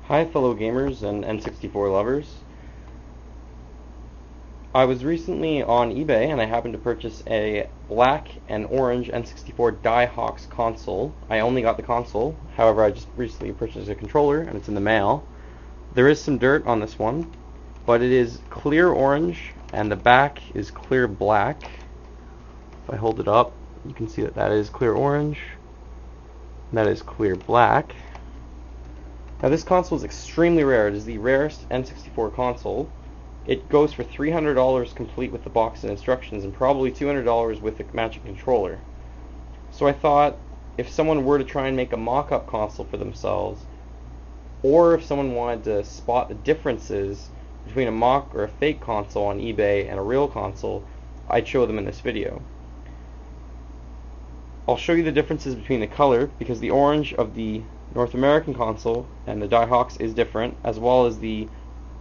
Hi fellow gamers and N64 lovers. I was recently on eBay and I happened to purchase a black and orange N64 Daiei Hawks console. I only got the console, however I just recently purchased a controller and it's in the mail. There is some dirt on this one, but it is clear orange and the back is clear black. If I hold it up, you can see that that is clear orange and that is clear black. Now this console is extremely rare. It is the rarest N64 console. It goes for $300 complete with the box and instructions and probably $200 with the matching controller. So I thought if someone were to try and make a mock-up console for themselves, or if someone wanted to spot the differences between a mock or a fake console on eBay and a real console, I'd show them in this video. I'll show you the differences between the color because the orange of the North American console and the Daiei Hawks is different, as well as the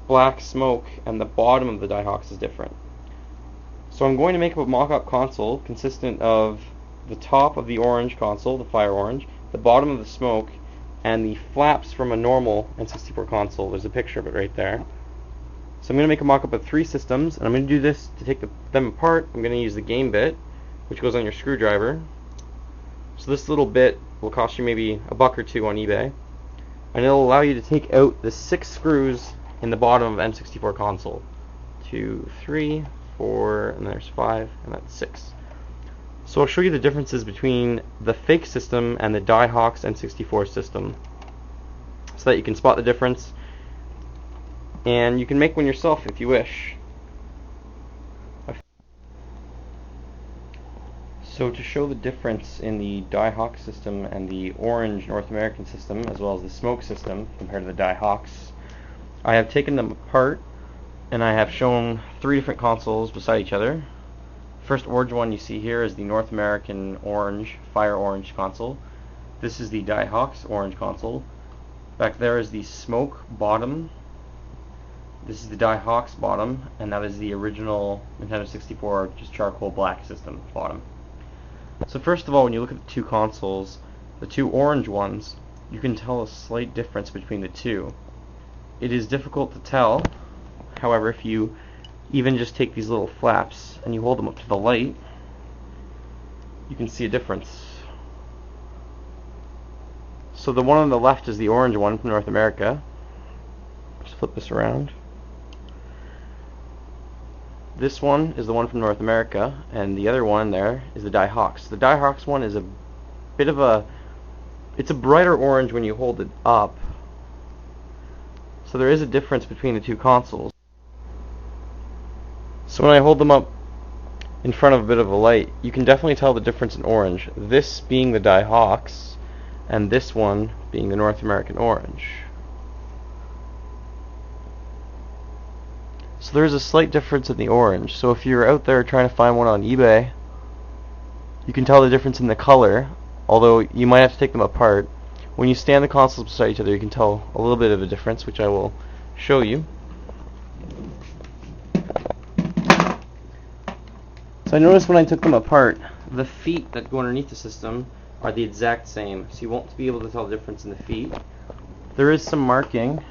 black smoke and the bottom of the Daiei Hawks is different. So I'm going to make a mock-up console consistent of the top of the orange console, the fire orange, the bottom of the smoke, and the flaps from a normal N64 console. There's a picture of it right there. So I'm going to make a mock-up of 3 systems, and I'm going to do this to take them apart. I'm going to use the game bit, which goes on your screwdriver. So this little bit will cost you maybe $1 or $2 on eBay, and it'll allow you to take out the 6 screws in the bottom of N64 console. 2, 3, 4, and there's 5, and that's 6. So I'll show you the differences between the fake system and the Daiei Hawks N64 system, so that you can spot the difference, and you can make one yourself if you wish. So to show the difference in the Daiei Hawks system and the orange North American system, as well as the smoke system compared to the Daiei Hawks, I have taken them apart and I have shown 3 different consoles beside each other. First orange one you see here is the North American orange, fire orange console. This is the Daiei Hawks orange console. Back there is the smoke bottom. This is the Daiei Hawks bottom, and that is the original Nintendo 64 just charcoal black system bottom. So first of all, when you look at the 2 consoles, the 2 orange ones, you can tell a slight difference between the 2. It is difficult to tell, however, if you even just take these little flaps and you hold them up to the light, you can see a difference. So the one on the left is the orange one from North America. Just flip this around. This one is the one from North America, and the other one there is the Daiei Hawks. The Daiei Hawks one is a bit of a, it's a brighter orange when you hold it up. So there is a difference between the 2 consoles. So when I hold them up in front of a bit of a light, you can definitely tell the difference in orange. This being the Daiei Hawks, and this one being the North American orange. So there's a slight difference in the orange. So if you're out there trying to find one on eBay, you can tell the difference in the color, although you might have to take them apart. When you stand the consoles beside each other, you can tell a little bit of a difference, which I will show you. So I noticed when I took them apart, the feet that go underneath the system are the exact same, so you won't be able to tell the difference in the feet. There is some marking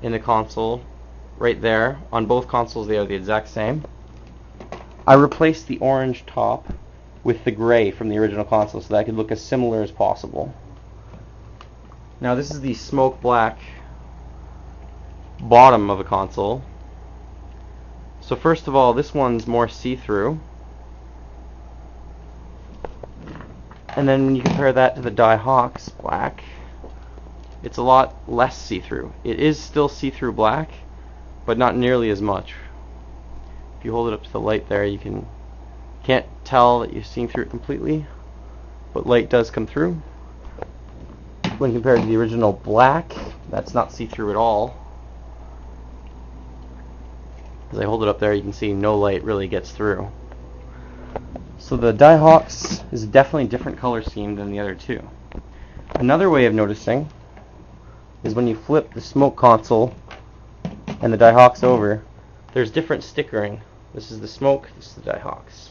in the console right there. On both consoles they are the exact same. I replaced the orange top with the gray from the original console so that I could look as similar as possible. Now this is the smoke black bottom of a console. So first of all, this one's more see-through. And then when you compare that to the Daiei Hawks black, it's a lot less see-through. It is still see-through black, but not nearly as much. If you hold it up to the light there, you can't tell that you're seeing through it completely, but light does come through. When compared to the original black, that's not see-through at all. As I hold it up there, you can see no light really gets through. So the Daiei Hawks is definitely a different color scheme than the other 2. Another way of noticing is when you flip the smoke console and the Daiei Hawks over, there's different stickering. This is the smoke, this is the Daiei Hawks.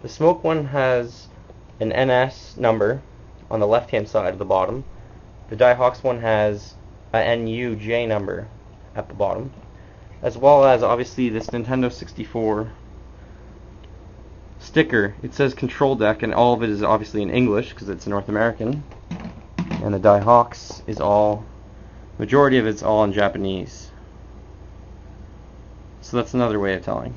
The smoke one has an NS number on the left hand side of the bottom. The Daiei Hawks one has NUJ number at the bottom, as well as obviously this Nintendo 64 sticker. It says Control Deck, and all of it is obviously in English because it's North American, and the Daiei Hawks is all, majority of it's all in Japanese. So that's another way of telling.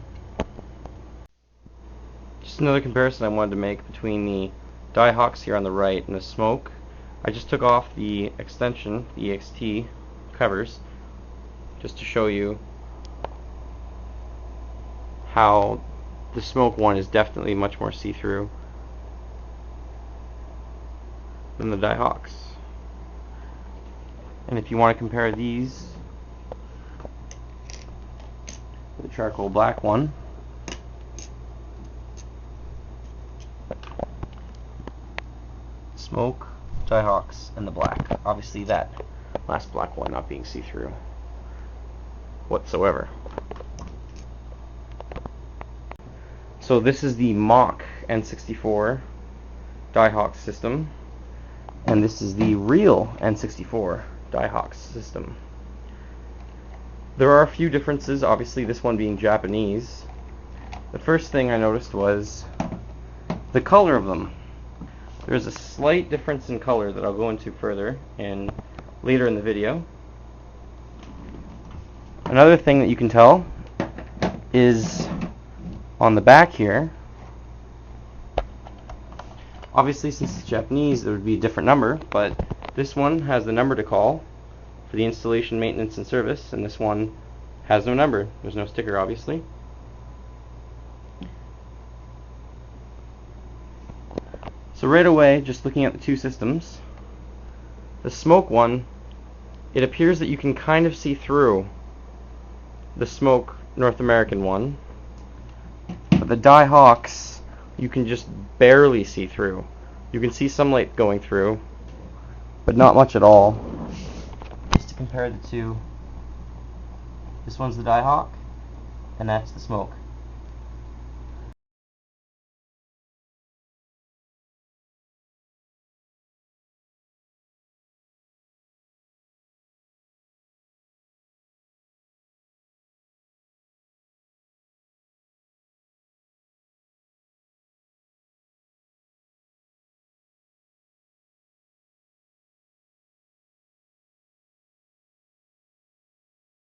Just another comparison I wanted to make between the Daiei Hawks here on the right and the Smoke. I just took off the extension, the EXT covers, just to show you how the Smoke one is definitely much more see-through than the Daiei Hawks. And if you want to compare these to the charcoal black one, Smoke, Daiei Hawks, and the black. Obviously that last black one not being see-through whatsoever. So this is the mock N64 Daiei Hawks system, and this is the real N64 Daiei Hawks system. There are a few differences, obviously this one being Japanese. The first thing I noticed was the color of them. There's a slight difference in color that I'll go into further and later in the video. Another thing that you can tell is on the back here. Obviously, since it's Japanese, there would be a different number, but this one has the number to call for the installation, maintenance, and service, and this one has no number. There's no sticker, obviously. So right away, just looking at the two systems, the Smoke one, it appears that you can kind of see through the Smoke North American one, but the Daiei Hawks, you can just barely see through. You can see some light going through, but not much at all. Just to compare the two, this one's the Daiei Hawk, and that's the Smoke.